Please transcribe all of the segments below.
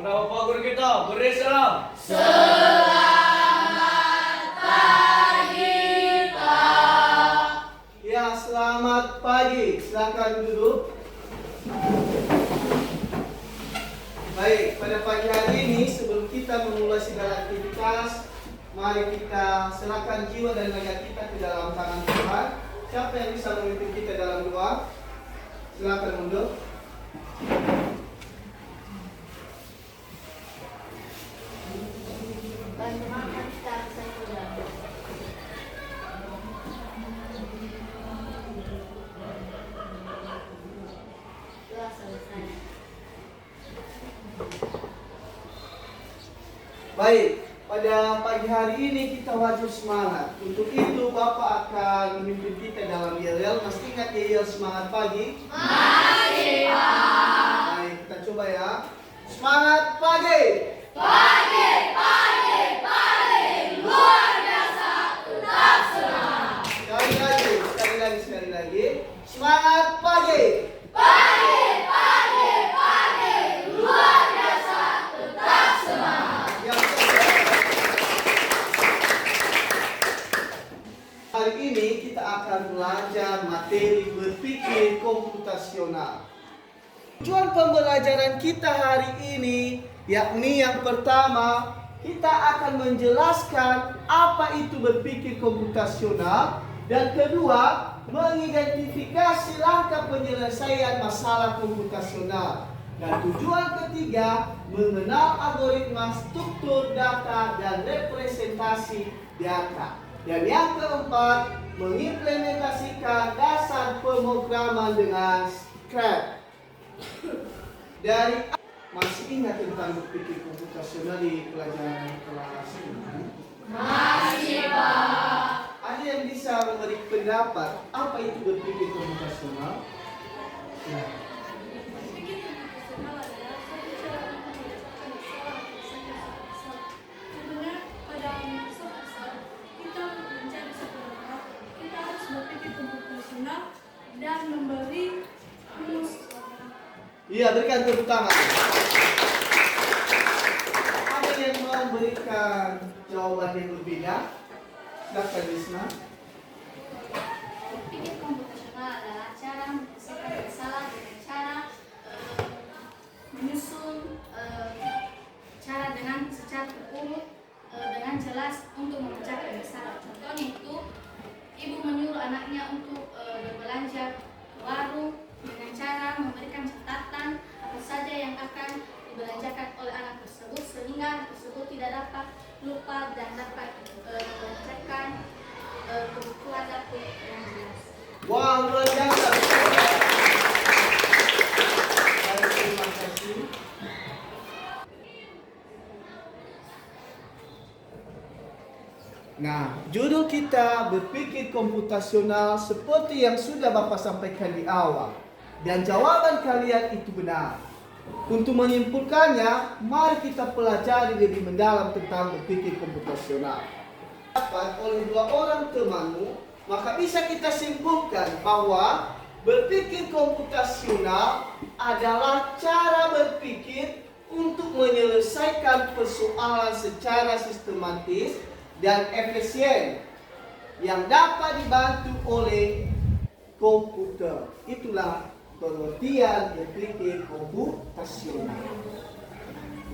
Kenapa Pak Guru kita? Beri salam. Ya, selamat pagi. Silakan duduk. Baik, pada pagi hari ini sebelum kita memulai segala aktivitas, mari kita serahkan jiwa dan raga kita ke dalam tangan Tuhan. Siapa yang bisa memimpin kita dalam doa? Silakan mundur. Baik, pada pagi hari ini kita wajib semangat. Untuk itu Bapak akan memimpin kita dalam yel-yel. Masih ingat yel semangat pagi? Masih, Pak. Baik, kita coba ya. Semangat pagi! Pagi, pagi, pagi, luar biasa, tetap semangat. Sekali lagi. Semangat pagi! Pagi, pagi, pagi, luar biasa, tetap semangat. Hari ini kita akan belajar materi berpikir komputasional. Tujuan pembelajaran kita hari ini yakni yang pertama, kita akan menjelaskan apa itu berpikir komputasional, dan kedua, mengidentifikasi langkah penyelesaian masalah komputasional. Dan tujuan ketiga, mengenal algoritma struktur data dan representasi data. Dan yang keempat, mengimplementasikan dasar pemrograman dengan Scratch. Dari masih ingat tentang berpikir komputasional di pelajaran kelas ini? Masih, Pak. Ada yang bisa memberi pendapat apa itu berpikir komputasional? Ya. Berpikir komputasional adalah suatu cara untuk menyelesaikan masalah besar. Sebenarnya pada masa besar kita mencari satu data, kita harus berpikir komputasional dan memberi rumus. Iya, berikan tepuk tangan. Ada yang mau memberikan jawaban yang berbeda? Silakan Lisna. Berpikir komputasional adalah cara menyelesaikan masalah dengan cara menyusun cara dengan secara terurut dengan jelas untuk memecahkan masalah. Contohnya itu, ibu menyuruh anaknya untuk berbelanja ke warung dengan cara memberikan catatan apa saja yang akan dibelanjakan oleh anak tersebut sehingga anak tersebut tidak dapat lupa dan dapat membelanjakan kebutuhan dapur yang jelas. Wah, luar biasa. Baik, terima kasih. Nah, judul kita berpikir komputasional seperti yang sudah Bapak sampaikan di awal. Dan jawaban kalian itu benar. Untuk menyimpulkannya, mari kita pelajari lebih mendalam tentang berpikir komputasional. Dapat oleh dua orang temanmu, maka bisa kita simpulkan bahwa berpikir komputasional adalah cara berpikir untuk menyelesaikan persoalan secara sistematis dan efisien yang dapat dibantu oleh komputer. Itulah pengertian berpikir komputasional.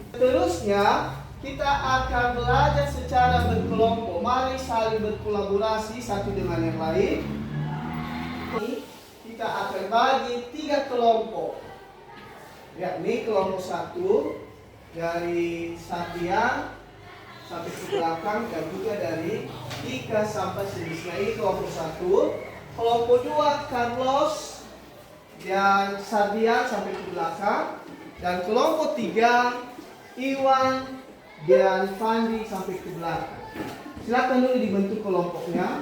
Seterusnya, kita akan belajar secara berkelompok. Mari saling berkolaborasi satu dengan yang lain. Kita akan bagi 3 kelompok. Yakni kelompok 1 dari Satya sampai ke belakang, dan juga dari Ika sampai Sinisna. Ini kelompok 1. Kelompok 2 Carlos dan Sardian sampai ke belakang, dan kelompok 3 Iwan dan Fandi sampai ke belakang. Silakan dulu dibentuk kelompoknya.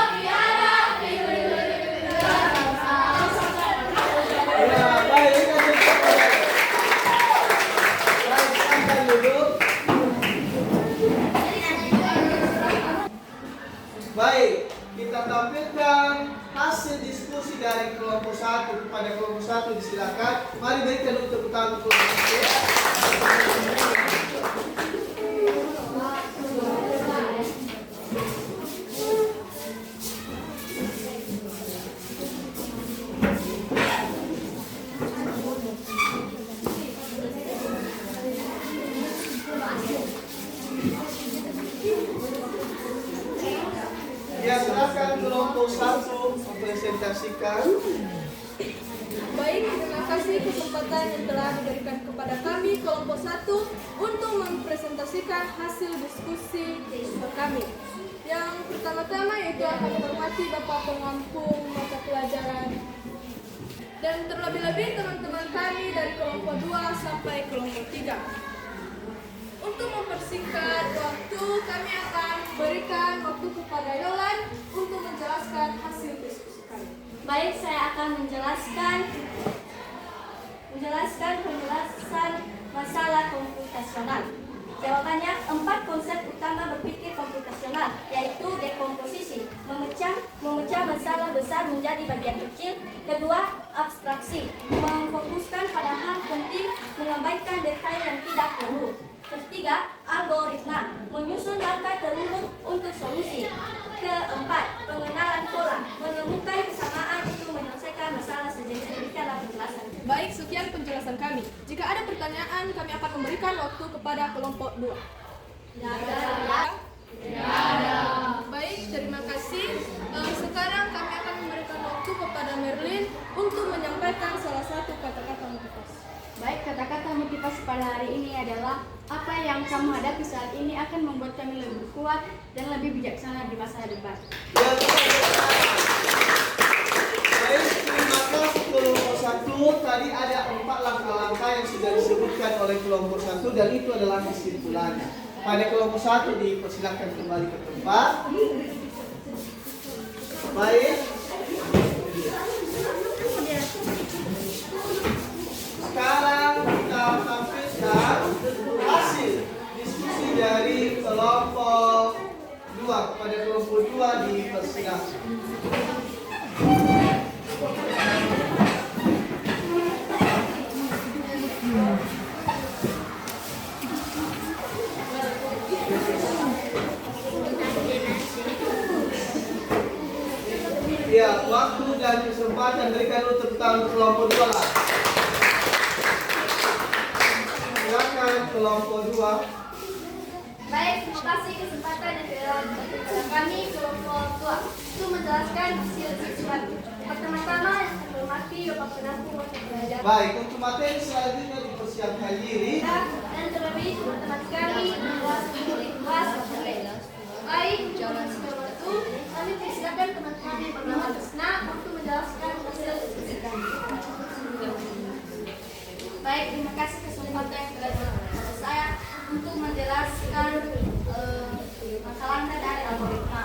piara api, guli guli guli ram sam sam. Ya, baik, baik, silakan duduk. Baik, kita tampilkan hasil diskusi dari kelompok 1 kepada kelompok 1, disilakan. Mari berikan untuk utama kelompok 1. Ya, silakan kelompok 1 mempresentasikan. Baik, terima kasih kesempatan yang telah diberikan kepada kami kelompok 1 untuk mempresentasikan hasil diskusi kami. Yang pertama-tama yaitu kami hormati Bapak Pengampung mata pelajaran dan terlebih-lebih teman-teman kami dari kelompok 2 sampai kelompok 3. Untuk mempersingkat waktu, kami akan berikan waktu kepada Yolan untuk menjelaskan hasil diskusi kami. Baik, saya akan menjelaskan penjelasan masalah komputasional. Jawabannya 4 konsep utama berpikir komputasional, yaitu dekomposisi, memecah masalah besar menjadi bagian kecil. Kedua, abstraksi, memfokuskan pada hal penting, mengabaikan detail yang tidak perlu. Ketiga, algoritma, menyusun langkah terurut untuk solusi. Keempat, pengenalan pola, menemukan kesamaan untuk menyelesaikan masalah sejenis. Demikianlah penjelasan. Baik, sekian penjelasan kami. Jika ada pertanyaan, kami akan memberikan waktu kepada kelompok 2. Baik, terima kasih. Sekarang kami akan memberikan waktu kepada Merlin untuk menyampaikan salah satu kata-kata motivasi. Baik, kata-kata motivasi pada hari ini adalah apa yang kamu hadapi saat ini akan membuat kami lebih kuat dan lebih bijaksana di masa depan. Ya, baik, terima kasih kelompok 1. 1 tadi ada 4 langkah-langkah yang sudah disebutkan oleh kelompok 1 dan itu adalah kesimpulannya. Pada kelompok 1 dipersilakan kembali ke tempat. Baik. Sekarang kita tampilkan hasil diskusi dari kelompok 2. Pada kelompok 2 dipersilakan. Ya, waktu dan kesempatan berikan dulu tepuk tangan kelompok 2 lah. Silakan kelompok 2. Baik, terima kasih kesempatan yang diberikan kepada kami kelompok 2 untuk menjelaskan hasil siswat. Pertama-tama yang saya hormati Bapak Penanggung Mata Pelajaran. Baik, untuk materi selanjutnya dipersiapkan diri. Dan terlebih teman-teman sekali kelas 10 kelas. Baik, jalan itu kami persilakan teman-teman yang bernama Desna untuk menjelaskan hasil diskusi kami. Baik, terima kasih kesempatan yang telah diberikan kepada saya untuk menjelaskan masalahnya dari algoritma.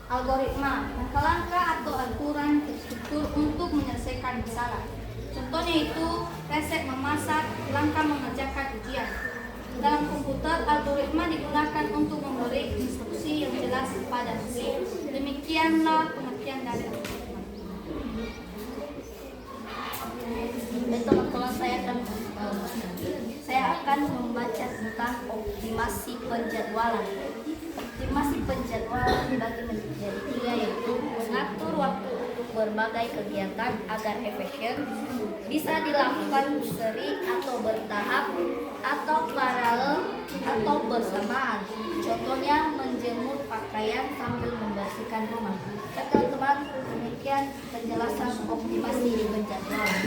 Algoritma, langkah-langkah atau aturan terstruktur untuk menyelesaikan masalah. Contohnya itu resep memasak, langkah mengerjakan ujian. Dalam komputer, algoritma digunakan untuk memberi instruksi yang jelas pada mesin. Demikianlah pengertian dari algoritma. Dan teman-teman saya akan membaca tentang optimasi penjadwalan. Optimasi penjadwalan dibagi menjadi 3, yaitu mengatur waktu untuk berbagai kegiatan agar efisien, bisa dilakukan seri atau bertahap, atau paralel atau bersamaan. Contohnya menjemur pakaian sambil membersihkan rumah. Teman-teman, demikian penjelasan optimasi penjadwalan.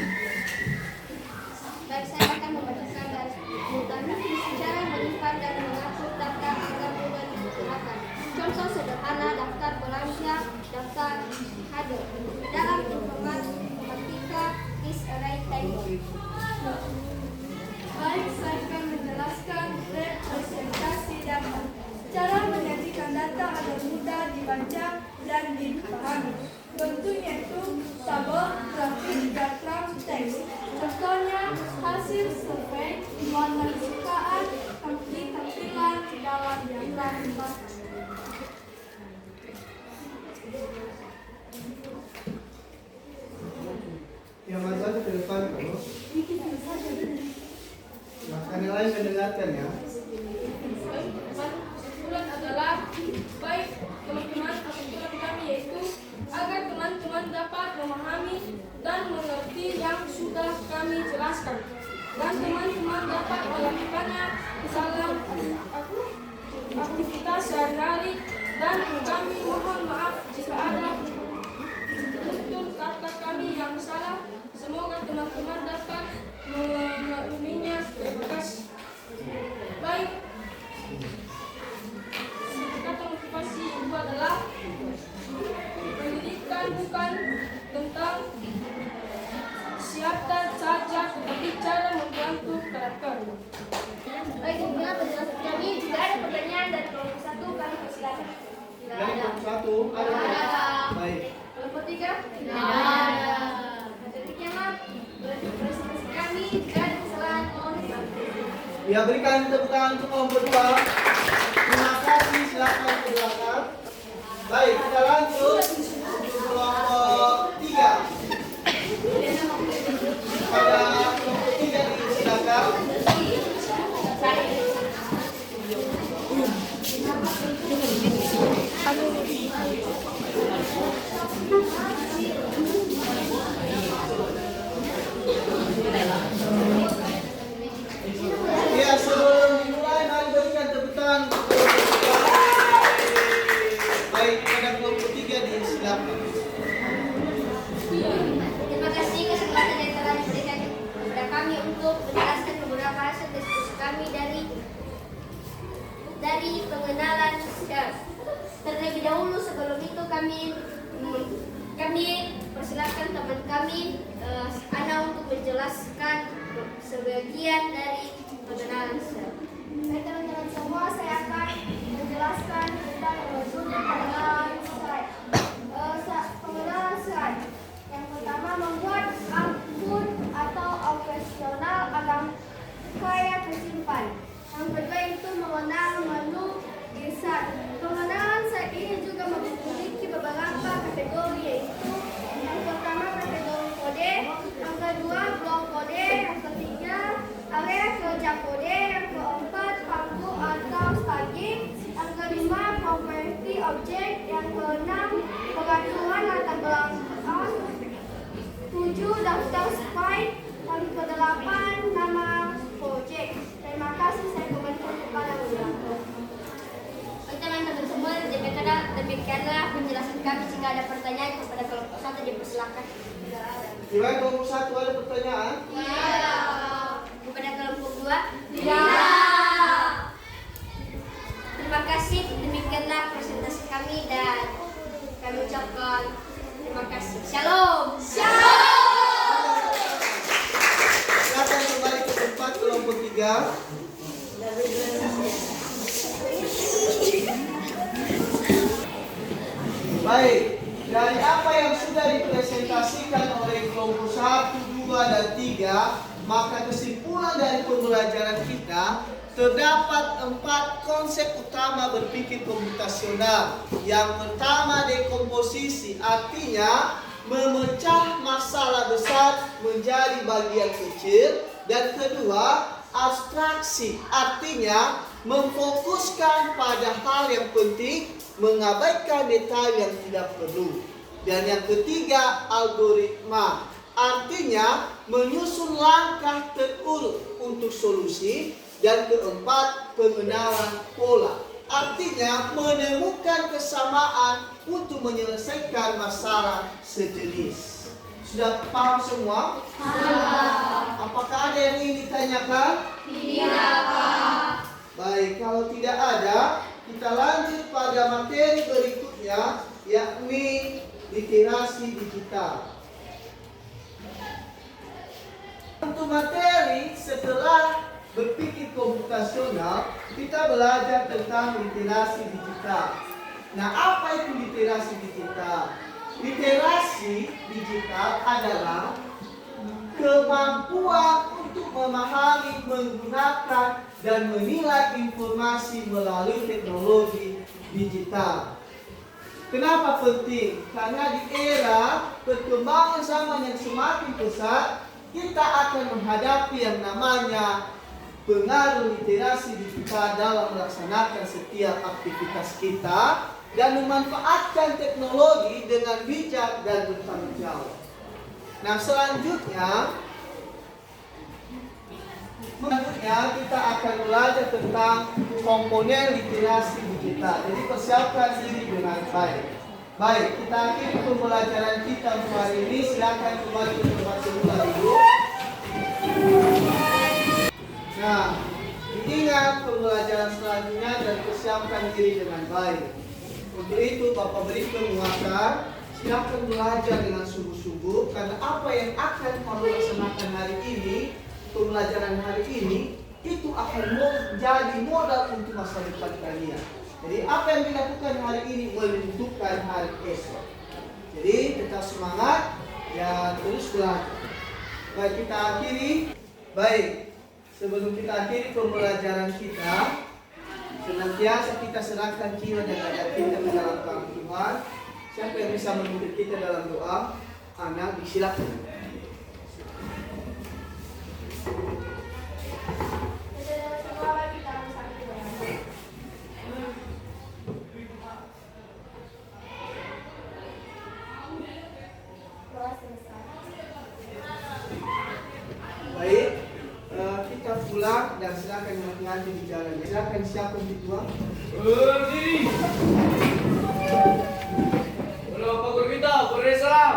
Baik, saya akan membacakan dari pertama cara menyimpan dan mengatur data agar mudah digunakan. Contoh sederhana daftar belanja, daftar kado. Dalam informatika is array table. Baik, saya akan menjelaskan representasi data. Cara menyajikan data agar mudah dibaca dan dipahami. Bentuknya itu tabel, grafik, diagram, teks. Contohnya hasil survei, warna kesukaan, tampilan dalam diagram. Yang mana ke depan kamu? Nah, yang lain mendengarkan ya. Kesimpulan adalah baik teman-teman, kesimpulan kami yaitu agar teman-teman dapat memahami dan mengerti yang sudah kami jelaskan dan teman-teman dapat melakukannya dalam aktivitas sehari-hari, dan kami mohon maaf jika ada tutur kata kami yang salah. Semoga teman-teman dapat memakluminya. Terima kasih. Baik, kata motivasi itu adalah pendidikan bukan tentang siapa saja, tetapi cara membantu karakter. Baik, itulah penjelasan kami. Jika ada pertanyaan dari kelompok 1, kami persilakan. Tidak Dari ada. kelompok 1 ada. Baik. Kelompok 3? Tidak ada. Demikianlah presentasi kami. Jika ada kesalahan, mohon dimaafkan. Ya, berikan tepuk tangan untuk kelompok 2. Terima kasih, silakan ke belakang. Baik, kita lanjut untuk kelompok 3. Pada kelompok 3 disilakan. Ya, sebelum dimulai, mari berikan tepuk tangan untuk kelompok 3. Baik, pada kelompok 3 disilakan. Terima kasih kesempatan yang telah diberikan kepada kami untuk menjelaskan beberapa hasil diskusi kami dari pengenalan SCARS. Terlebih dahulu sebelum itu kami dipersilakan teman kami Ana untuk menjelaskan sebagian dari pengenalan sel. Baik teman-teman semua, saya akan menjelaskan tentang pengenalan sel. Pengenalan sel. Yang pertama, membuat akun atau operasional agar kaya tersimpan. Yang kedua itu mengenal menu insert. Pengenalan sel ini juga memiliki beberapa kategori, yaitu yang pertama kategori kode, yang kedua blok kode, yang ketiga area kerja kode, yang keempat paku atau staging, yang kelima properti objek, yang keenam pengaturan latar belakang, 7 daftar file, yang kedelapan nama project. Terima kasih, saya kembalikan kepada moderator. Teman-teman semua, demikianlah penjelasan kami. Jika ada pertanyaan kepada kelompok 1 dipersilakan. Gimana kelompok 1 ada pertanyaan? Ya. Kepada kelompok 2? Tidak. Terima kasih. Demikianlah presentasi kami dan kami ucapkan terima kasih. Shalom. Silakan kembali ke tempat kelompok 3. Baik, dari apa yang sudah dipresentasikan oleh kelompok 1, 2, dan 3, maka kesimpulan dari pembelajaran kita terdapat 4 konsep utama berpikir komputasional. Yang pertama, dekomposisi, artinya memecah masalah besar menjadi bagian kecil. Dan kedua, abstraksi, artinya memfokuskan pada hal yang penting, mengabaikan detail yang tidak perlu. Dan yang ketiga, algoritma, artinya menyusun langkah terurut untuk solusi. Dan keempat, pengenalan pola, artinya menemukan kesamaan untuk menyelesaikan masalah sejenis. Sudah paham semua? Apakah ada yang ingin ditanyakan? Tidak, Pak. Baik, kalau tidak ada, kita lanjut pada materi berikutnya, yakni literasi digital. Untuk materi setelah berpikir komputasional, kita belajar tentang literasi digital. Nah, apa itu literasi digital? Literasi digital adalah kemampuan untuk memahami, menggunakan, dan menilai informasi melalui teknologi digital. Kenapa penting? Karena di era perkembangan zaman yang semakin pesat, kita akan menghadapi yang namanya pengaruh literasi digital dalam melaksanakan setiap aktivitas kita dan memanfaatkan teknologi dengan bijak dan bertanggung jawab. Nah, selanjutnya kita akan belajar tentang komponen literasi digital. Jadi persiapkan diri dengan baik. Baik, kita akhiri pembelajaran kita untuk hari ini. Silakan kembali ke tempat semula dulu. Nah, ingat pembelajaran selanjutnya dan persiapkan diri dengan baik. Untuk itu Bapak beri penguatan, silakan belajar dengan sungguh-sungguh, karena apa yang akan kamu laksanakan hari ini, pembelajaran hari ini, itu akan menjadi modal untuk masa depan kalian. Jadi apa yang dilakukan hari ini menentukan hari esok. Jadi tetap semangat dan terus belajar. Baik, kita akhiri. Baik, sebelum kita akhiri pembelajaran kita, senantiasa kita serahkan jiwa dan dada kita ke dalam tangan Tuhan. Siapa yang bisa memimpin kita dalam doa? Anak, disilakan. Baik, kita pulang dan silakan hati-hati di jalan. Silakan siapa yang dituang? Berdiri. Berapa guru kita? Beri salam.